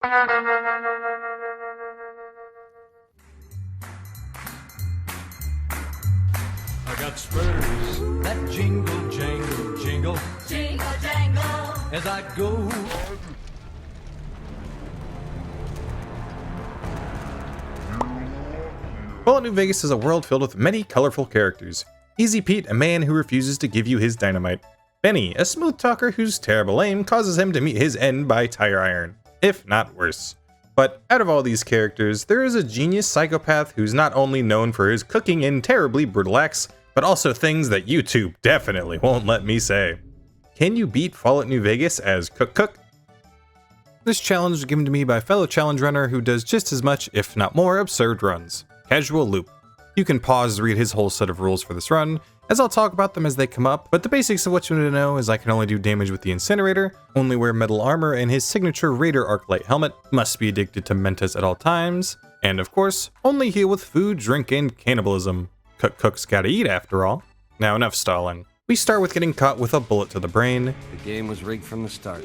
I got spurs that jingle, jangle, jingle, jingle, jangle as I go. Fallout New Vegas is a world filled with many colorful characters. Easy Pete, a man who refuses to give you his dynamite. Benny, a smooth talker whose terrible aim causes him to meet his end by tire iron, if not worse. But out of all these characters, there is a genius psychopath who's not only known for his cooking and terribly brutal acts, but also things that YouTube definitely won't let me say. Can you beat Fallout New Vegas as Cook? This challenge was given to me by a fellow challenge runner who does just as much, if not more, absurd runs. Casual Loop. You can pause to read his whole set of rules for this run, as I'll talk about them as they come up, but the basics of what you need to know is I can only do damage with the incinerator, only wear metal armor and his signature Raider Arclight helmet, must be addicted to Mentos at all times, and of course, only heal with food, drink, and cannibalism. Cook's gotta eat after all. Now enough stalling. We start with getting caught with a bullet to the brain. The game was rigged from the start.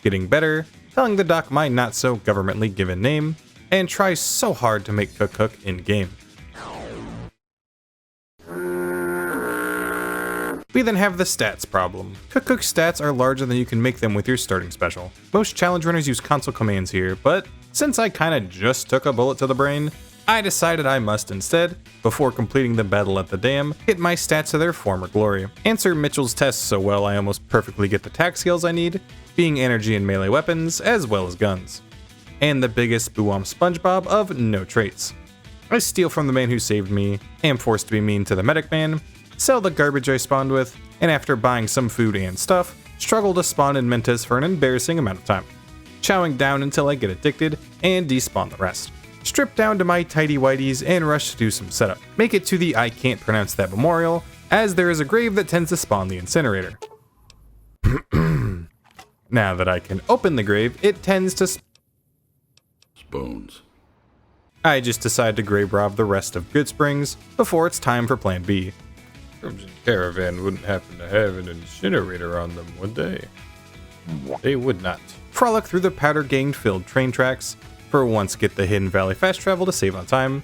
Getting better, telling the doc my not so governmentally given name, and try so hard to make Cook in game. We then have the stats problem. Cook's stats are larger than you can make them with your starting special. Most challenge runners use console commands here, but since I kinda just took a bullet to the brain, I decided I must instead, before completing the battle at the dam, get my stats to their former glory. Answer Mitchell's tests so well I almost perfectly get the tac skills I need, being energy and melee weapons, as well as guns. And the biggest Boo-Womp SpongeBob of no traits. I steal from the man who saved me, am forced to be mean to the medic man, sell the garbage I spawned with, and after buying some food and stuff, struggle to spawn in Mentos for an embarrassing amount of time, chowing down until I get addicted, and despawn the rest. Strip down to my tidy whities and rush to do some setup. Make it to the I can't pronounce that memorial, as there is a grave that tends to spawn the incinerator. Now that I can open the grave, it tends to bones. I just decide to grave rob the rest of Good Springs before it's time for Plan B. Crimson Caravan wouldn't happen to have an incinerator on them, would they? They would not. Frolic through the powder gang-filled train tracks, for once get the Hidden Valley fast travel to save on time,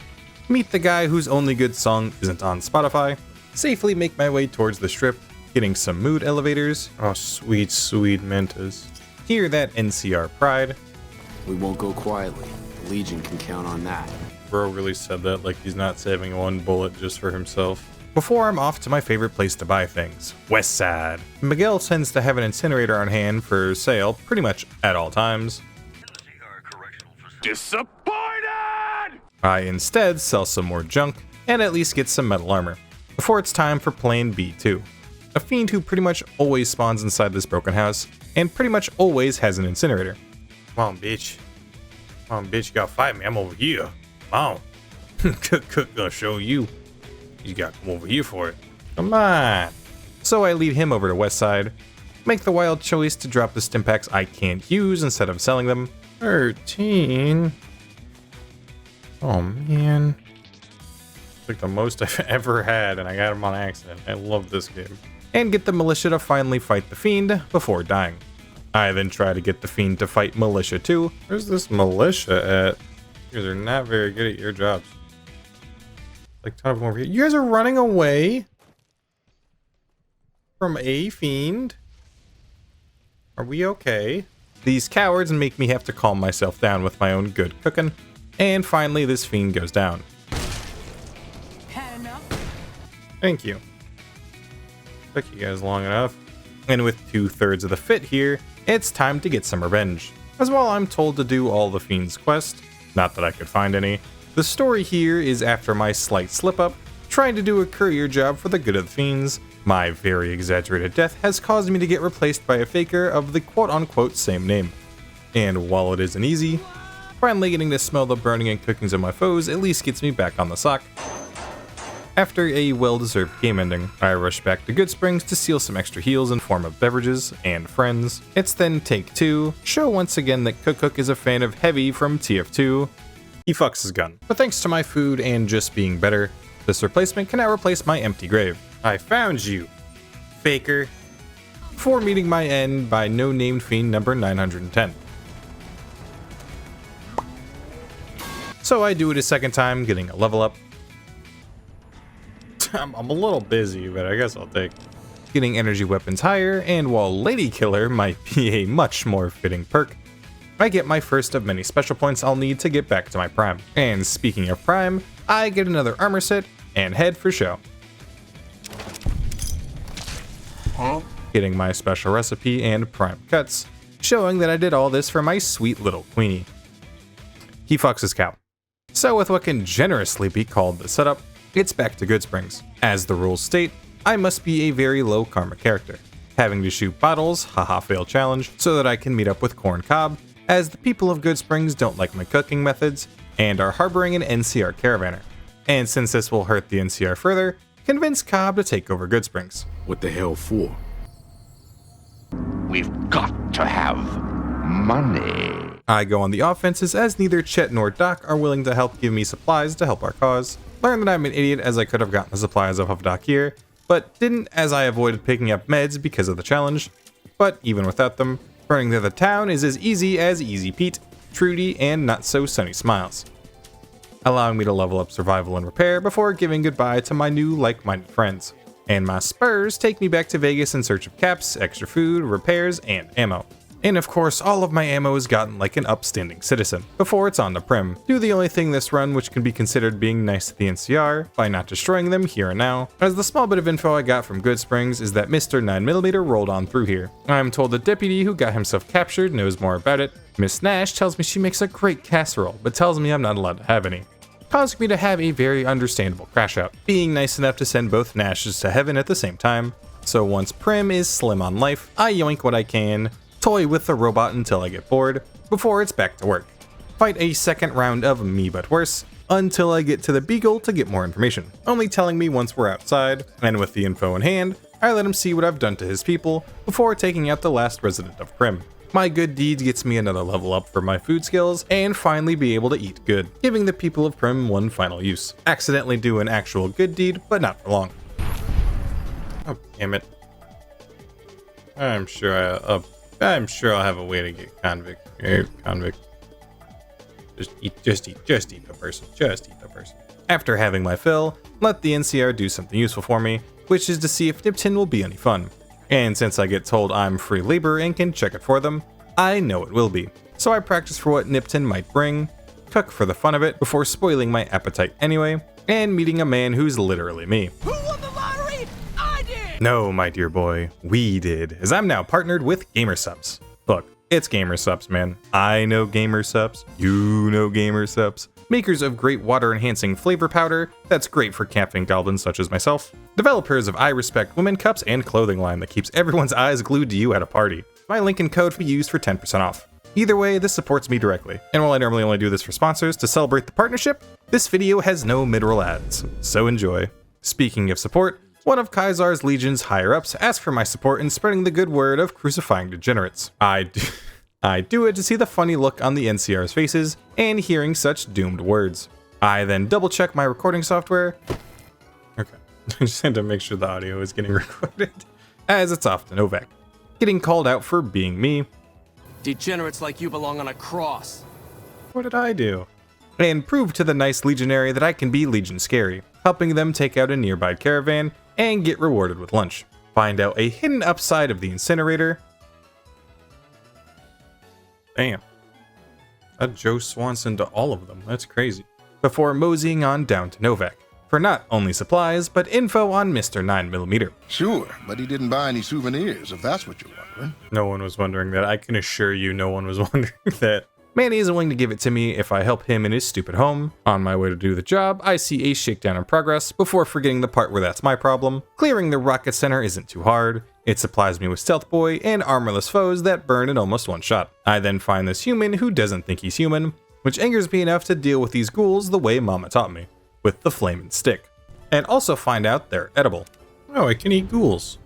meet the guy whose only good song isn't on Spotify, safely make my way towards the strip, getting some mood elevators. Oh, sweet, sweet Mentos. Hear that NCR pride. We won't go quietly. The Legion can count on that. Bro really said that like he's not saving one bullet just for himself. Before I'm off to my favorite place to buy things, West Side. Miguel tends to have an incinerator on hand for sale pretty much at all times. Disappointed! I instead sell some more junk and at least get some metal armor, before it's time for Plan B2. A fiend who pretty much always spawns inside this broken house, and pretty much always has an incinerator. Come on, bitch. Come on, bitch, you gotta fight me. I'm over here. Come on. Cook gonna show you. You gotta come over here for it. Come on. So I lead him over to West Side, make the wild choice to drop the stimpaks I can't use instead of selling them. 13. Oh man. It's like the most I've ever had, and I got him on accident. I love this game. And get the militia to finally fight the fiend before dying. I then try to get the fiend to fight militia too. Where's this militia at? You guys are not very good at your jobs. Like ton of them over here. You guys are running away from a fiend? Are we okay? These cowards make me have to calm myself down with my own good cooking. And finally this fiend goes down. Had enough? Thank you. Took you guys long enough. And with 2/3 of the fit here, it's time to get some revenge. As well, I'm told to do all the fiend's quest. Not that I could find any. The story here is after my slight slip-up, trying to do a courier job for the good of the fiends, my very exaggerated death has caused me to get replaced by a faker of the quote-unquote same name. And while it isn't easy, finally getting to smell the burning and cookings of my foes at least gets me back on the sock. After a well-deserved game ending, I rush back to Good Springs to steal some extra heals in form of beverages and friends. It's then take 2, show once again that Cook is a fan of Heavy from TF2. He fucks his gun. But thanks to my food and just being better, this replacement can now replace my empty grave. I found you, faker. before meeting my end by no-named fiend number 910. So I do it a second time, getting a level up. I'm a little busy, but I guess I'll take. Getting energy weapons higher, and while Lady Killer might be a much more fitting perk, I get my first of many special points I'll need to get back to my Prime. And speaking of Prime, I get another armor set and head for show. Getting my special recipe and Prime cuts, showing that I did all this for my sweet little Queenie. He fucks his cow. So with what can generously be called the setup, it's back to Goodsprings. As the rules state, I must be a very low karma character, having to shoot bottles, haha fail challenge, so that I can meet up with Corn Cobb, as the people of Goodsprings don't like my cooking methods and are harboring an NCR caravaner. And since this will hurt the NCR further, convince Cobb to take over Goodsprings. What the hell for? We've got to have money. I go on the offenses as neither Chet nor Doc are willing to help give me supplies to help our cause. Learn that I'm an idiot as I could have gotten the supplies off of Doc here, but didn't as I avoided picking up meds because of the challenge. But even without them, running through the town is as Easy Pete, Trudy, and Not So Sunny Smiles, allowing me to level up survival and repair before giving goodbye to my new like-minded friends. And my spurs take me back to Vegas in search of caps, extra food, repairs, and ammo. And of course, all of my ammo is gotten like an upstanding citizen, before it's on the Prim. Do the only thing this run which can be considered being nice to the NCR, by not destroying them here and now, as the small bit of info I got from Goodsprings is that Mr. 9mm rolled on through here. I'm told the deputy who got himself captured knows more about it. Miss Nash tells me she makes a great casserole, but tells me I'm not allowed to have any, causing me to have a very understandable crash out, being nice enough to send both Nashes to heaven at the same time. So once Prim is slim on life, I yoink what I can, toy with the robot until I get bored, before it's back to work. Fight a second round of me but worse, until I get to the Beagle to get more information, only telling me once we're outside, and with the info in hand, I let him see what I've done to his people, before taking out the last resident of Prim. My good deeds gets me another level up for my food skills, and finally be able to eat good, giving the people of Prim one final use. Accidentally do an actual good deed, but not for long. Oh, damn it. I'm sure I'll have a way to get convict. Convict. Just eat the person. After having my fill, let the NCR do something useful for me, which is to see if Nipton will be any fun. And since I get told I'm free labor and can check it for them, I know it will be. So I practice for what Nipton might bring, cook for the fun of it before spoiling my appetite anyway, and meeting a man who's literally me. Who won the lottery? I did! No, my dear boy, we did, as I'm now partnered with GamerSupps. Look, it's GamerSupps, man. I know GamerSupps, you know GamerSupps. Makers of great water-enhancing flavor powder that's great for camping goblins such as myself. Developers of I Respect Women cups and clothing line that keeps everyone's eyes glued to you at a party. My link and code be used for 10% off. Either way, this supports me directly. And while I normally only do this for sponsors to celebrate the partnership, this video has no mid-roll ads, so enjoy. Speaking of support, one of Kaisar's Legion's higher-ups asked for my support in spreading the good word of crucifying degenerates. I do it to see the funny look on the NCR's faces and hearing such doomed words. I then double check my recording software. Okay, I just had to make sure the audio is getting recorded, as it's off to Novak. Getting called out for being me. Degenerates like you belong on a cross. What did I do? And prove to the nice legionary that I can be Legion scary, helping them take out a nearby caravan and get rewarded with lunch. Find out a hidden upside of the incinerator. Damn. That Joe Swanson to all of them. That's crazy. Before moseying on down to Novak, for not only supplies, but info on Mr. 9mm. Sure, but he didn't buy any souvenirs, if that's what you're wondering. No one was wondering that. I can assure you no one was wondering that. Manny isn't willing to give it to me if I help him in his stupid home. On my way to do the job, I see a shakedown in progress before forgetting the part where that's my problem. Clearing the rocket center isn't too hard. It supplies me with Stealth Boy and armorless foes that burn in almost one shot. I then find this human who doesn't think he's human, which angers me enough to deal with these ghouls the way Mama taught me, with the flaming stick. And also find out they're edible. Oh, I can eat ghouls.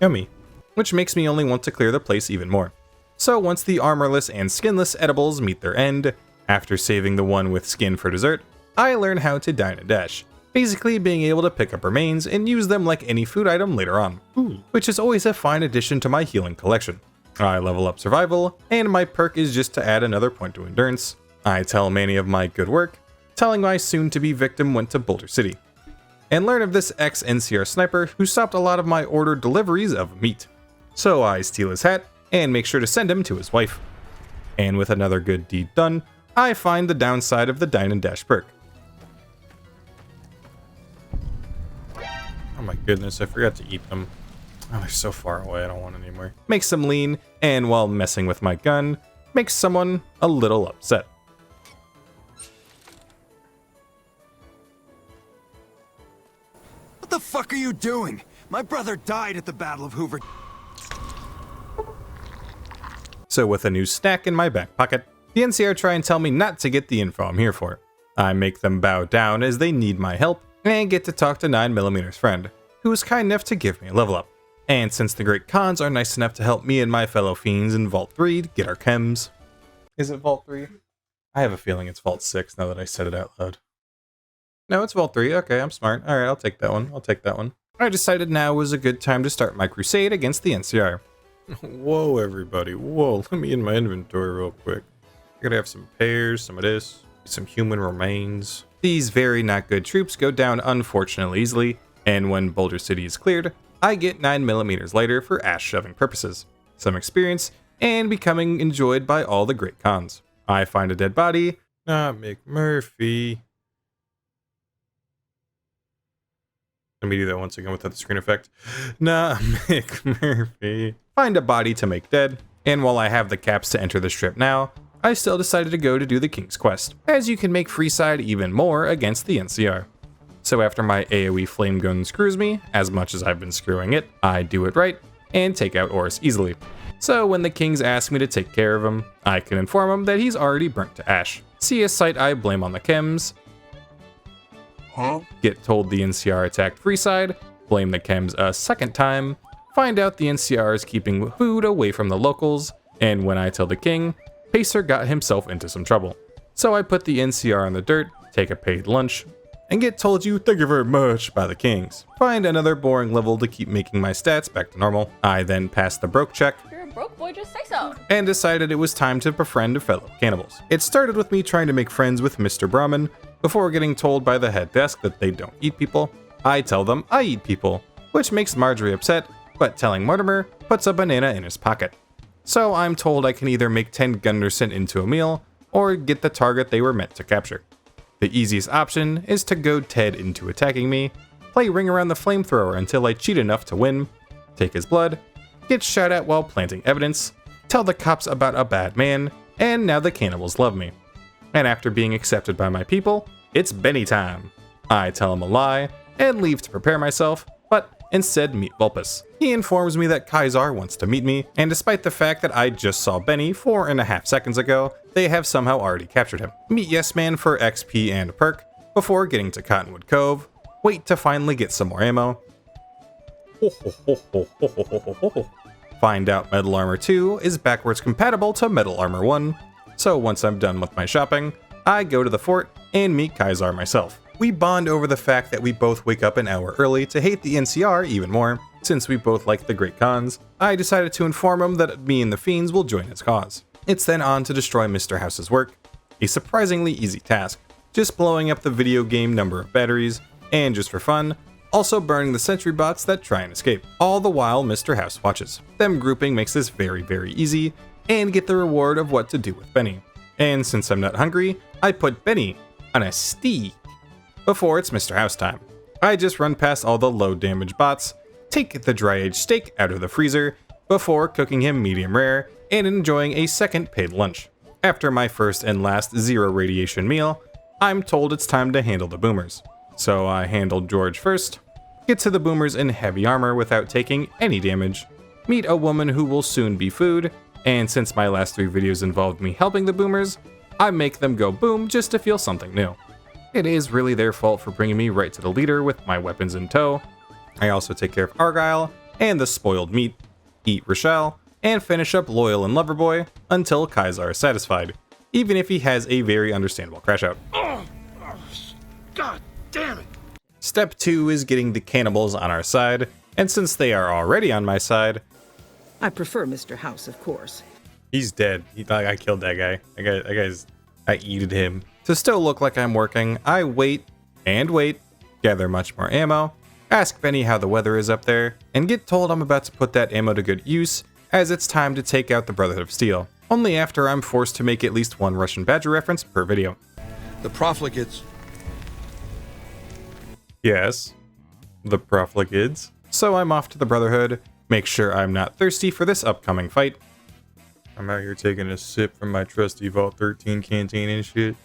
Yummy. Which makes me only want to clear the place even more. So once the armorless and skinless edibles meet their end, after saving the one with skin for dessert, I learn how to dine and dash, basically being able to pick up remains and use them like any food item later on, which is always a fine addition to my healing collection. I level up survival, and my perk is just to add another point to endurance. I tell Manny of my good work, telling my soon-to-be victim went to Boulder City, and learn of this ex-NCR sniper who stopped a lot of my ordered deliveries of meat. So I steal his hat and make sure to send him to his wife. And with another good deed done, I find the downside of the Dine and Dash perk. Oh my goodness, I forgot to eat them. Oh, they're so far away, I don't want any more. Makes them lean, and while messing with my gun, makes someone a little upset. What the fuck are you doing? My brother died at the Battle of Hoover. So with a new snack in my back pocket, the NCR try and tell me not to get the info I'm here for. I make them bow down as they need my help, and get to talk to 9mm's friend, who was kind enough to give me a level up. And since the Great Khans are nice enough to help me and my fellow fiends in Vault 3 to get our chems. Is it Vault 3? I have a feeling it's Vault 6 now that I said it out loud. No, it's Vault 3. Okay, I'm smart. Alright, I'll take that one. I decided now was a good time to start my crusade against the NCR. Whoa, everybody. Whoa, let me in my inventory real quick. I gotta have some pears, some of this, some human remains. These very not good troops go down unfortunately easily, and when Boulder City is cleared, I get 9mm later for ass shoving purposes, some experience, and becoming enjoyed by all the Great Khans. I find a dead body, not McMurphy. Let me do that once again without the screen effect. Nah, McMurphy. Find a body to make dead, and while I have the caps to enter the strip now, I still decided to go to do the King's Quest, as you can make Freeside even more against the NCR. So after my AoE flame gun screws me, as much as I've been screwing it, I do it right, and take out Oris easily. So when the Kings ask me to take care of him, I can inform him that he's already burnt to ash. See a sight I blame on the chems. Get told the NCR attacked Freeside, blame the chems a second time, find out the NCR is keeping food away from the locals, and when I tell the king, Pacer got himself into some trouble. So I put the NCR on the dirt, take a paid lunch, and get told you thank you very much by the Kings. Find another boring level to keep making my stats back to normal. I then passed the broke check, You're a broke boy, just say so. and decided it was time to befriend fellow cannibals. It started with me trying to make friends with Mr. Brahmin, before getting told by the head desk that they don't eat people. I tell them I eat people, which makes Marjorie upset, but telling Mortimer puts a banana in his pocket. So I'm told I can either make 10 Gunderson into a meal, or get the target they were meant to capture. The easiest option is to goad Ted into attacking me, play Ring Around the Flamethrower until I cheat enough to win, take his blood, get shot at while planting evidence, tell the cops about a bad man, and now the cannibals love me. And after being accepted by my people, it's Benny time. I tell him a lie, and leave to prepare myself, but instead meet Vulpus. He informs me that Kaisar wants to meet me, and despite the fact that I just saw Benny 4.5 seconds ago, they have somehow already captured him. Meet Yes Man for XP and perk, before getting to Cottonwood Cove, wait to finally get some more ammo, find out Metal Armor 2 is backwards compatible to Metal Armor 1, so once I'm done with my shopping, I go to the fort and meet Kaisar myself. We bond over the fact that we both wake up an hour early to hate the NCR even more. Since we both like the Great Khans, I decided to inform him that me and the Fiends will join his cause. It's then on to destroy Mr. House's work, a surprisingly easy task, just blowing up the video game number of batteries, and just for fun, also burning the sentry bots that try and escape, all the while Mr. House watches. Them grouping makes this very, very easy, and get the reward of what to do with Benny. And since I'm not hungry, I put Benny on a steak before it's Mr. House time. I just run past all the low damage bots, take the dry aged steak out of the freezer before cooking him medium rare and enjoying a second paid lunch. After my first and last 0 radiation meal, I'm told it's time to handle the boomers. So I handled George first, get to the boomers in heavy armor without taking any damage, meet a woman who will soon be food, and since my last 3 videos involved me helping the boomers, I make them go boom just to feel something new. It is really their fault for bringing me right to the leader with my weapons in tow. I also take care of Argyle and the spoiled meat, eat Rochelle, and finish up Loyal and Loverboy until Kaisar is satisfied, even if he has a very understandable crash out. God damn it! Step 2 is getting the cannibals on our side, and since they are already on my side... I prefer Mr. House, of course. He's dead. I killed that guy. I eated him. To still look like I'm working, I wait, gather much more ammo, ask Benny how the weather is up there, and get told I'm about to put that ammo to good use, as it's time to take out the Brotherhood of Steel. Only after I'm forced to make at least one Russian Badger reference per video. The profligates. Yes, the profligates. So I'm off to the Brotherhood, make sure I'm not thirsty for this upcoming fight. I'm out here taking a sip from my trusty Vault 13 canteen and shit.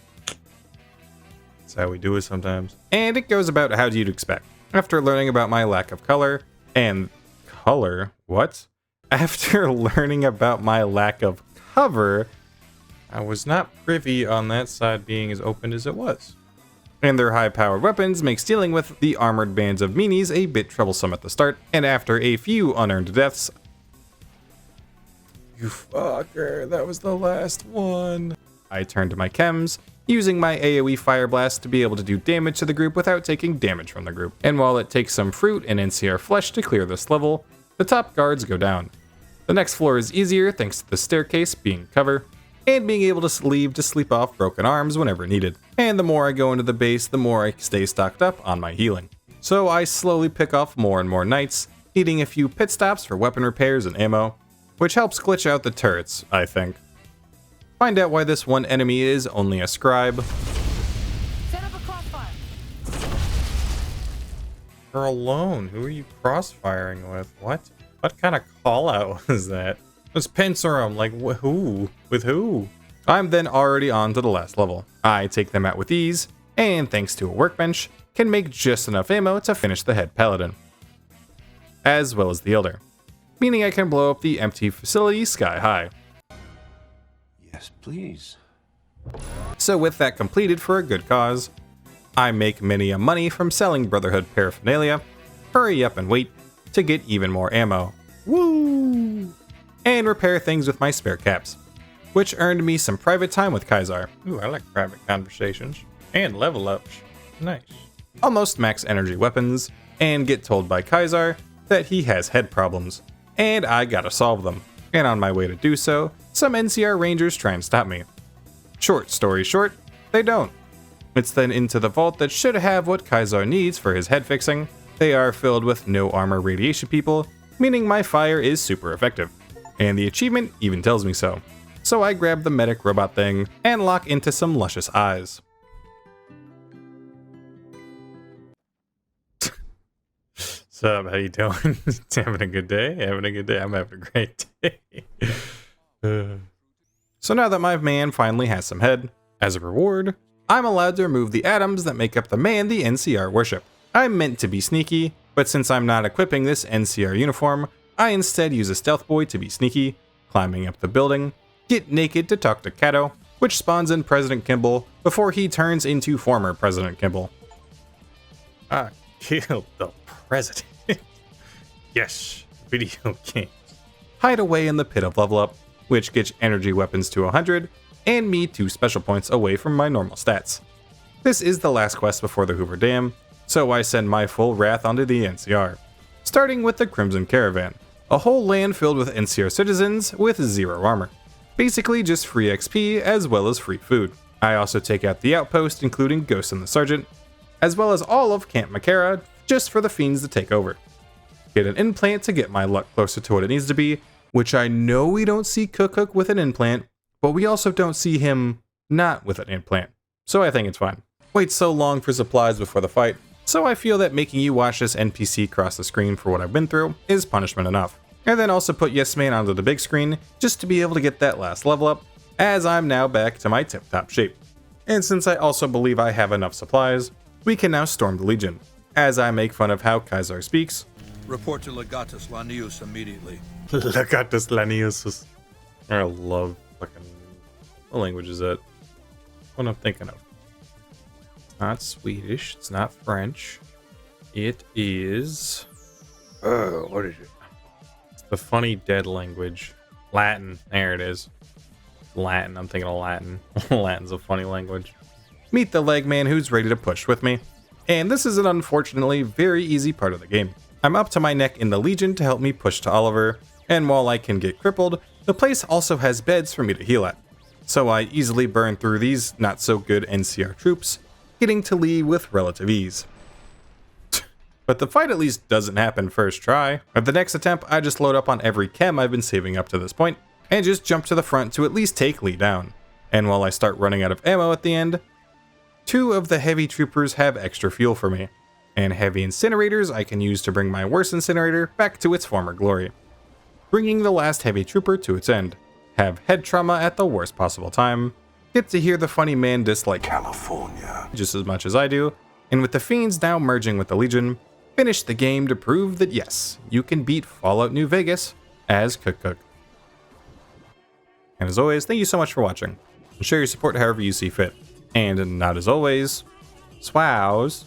That's how we do it sometimes. And it goes about how you'd expect. After learning about my lack of color, and color? What? After learning about my lack of cover, I was not privy on that side being as open as it was. And their high-powered weapons makes dealing with the armored bands of meanies a bit troublesome at the start, and after a few unearned deaths... You fucker, that was the last one. I turned to my chems, using my AoE Fire Blast to be able to do damage to the group without taking damage from the group. And while it takes some fruit and NCR flesh to clear this level, the top guards go down. The next floor is easier thanks to the staircase being cover, and being able to leave to sleep off broken arms whenever needed. And the more I go into the base, the more I stay stocked up on my healing. So I slowly pick off more and more knights, needing a few pit stops for weapon repairs and ammo, which helps glitch out the turrets, I think. Find out why this one enemy is only a scribe. Set up a crossfire. You're alone. Who are you crossfiring with? What? What kind of call out was that? It's Pincerum, like who? With who? I'm then already on to the last level. I take them out with ease, and thanks to a workbench, can make just enough ammo to finish the head paladin. As well as the elder. Meaning I can blow up the empty facility sky high. Yes, please. So with that completed for a good cause, I make many a money from selling Brotherhood paraphernalia, hurry up and wait to get even more ammo. Woo! And repair things with my spare caps, which earned me some private time with Kaisar. Ooh, I like private conversations. And level ups. Nice. Almost max energy weapons, and get told by Kaisar that he has head problems, and I gotta solve them. And on my way to do so, some NCR Rangers try and stop me. Short story short, they don't. It's then into the vault that should have what Kaisar needs for his head fixing. They are filled with no armor radiation people, meaning my fire is super effective. And the achievement even tells me so. So I grab the medic robot thing and lock into some luscious eyes. Sup, how you doing? Having a good day? Having a good day? I'm having a great day. So now that my man finally has some head, as a reward, I'm allowed to remove the atoms that make up the man the NCR worship. I'm meant to be sneaky, but since I'm not equipping this NCR uniform, I instead use a stealth boy to be sneaky, climbing up the building, get naked to talk to Kato, which spawns in President Kimball before he turns into former President Kimball. I killed the president. Yes, video games. Hide away in the pit of level up, which gets energy weapons to 100, and me 2 special points away from my normal stats. This is the last quest before the Hoover Dam, so I send my full wrath onto the NCR. Starting with the Crimson Caravan, a whole land filled with NCR citizens with 0 armor. Basically just free XP as well as free food. I also take out the outpost including Ghost and the Sergeant, as well as all of Camp Makara just for the fiends to take over. Get an implant to get my luck closer to what it needs to be, which I know we don't see Cook with an implant, but we also don't see him not with an implant, so I think it's fine. Wait so long for supplies before the fight, so I feel that making you watch this NPC cross the screen for what I've been through is punishment enough. And then also put Yes Man onto the big screen just to be able to get that last level up, as I'm now back to my tip-top shape. And since I also believe I have enough supplies, we can now storm the Legion, as I make fun of how Kaisar speaks. Report to Legatus Lanius immediately. Legatus Lanius. I love fucking... What language is that? What I'm thinking of. It's not Swedish. It's not French. It is... what is it? It's the funny dead language. Latin. There it is. Latin. I'm thinking of Latin. Latin's a funny language. Meet the leg man who's ready to push with me. And this is an unfortunately very easy part of the game. I'm up to my neck in the Legion to help me push to Oliver, and while I can get crippled, the place also has beds for me to heal at. So I easily burn through these not so good NCR troops, getting to Lee with relative ease. But the fight at least doesn't happen first try. At the next attempt, I just load up on every chem I've been saving up to this point, and just jump to the front to at least take Lee down. And while I start running out of ammo at the end, 2 of the heavy troopers have extra fuel for me, and heavy incinerators I can use to bring my worst incinerator back to its former glory. Bringing the last heavy trooper to its end, have head trauma at the worst possible time, get to hear the funny man dislike California just as much as I do, and with the Fiends now merging with the Legion, finish the game to prove that yes, you can beat Fallout New Vegas as Cook. And as always, thank you so much for watching, and share your support however you see fit. And not as always, swows.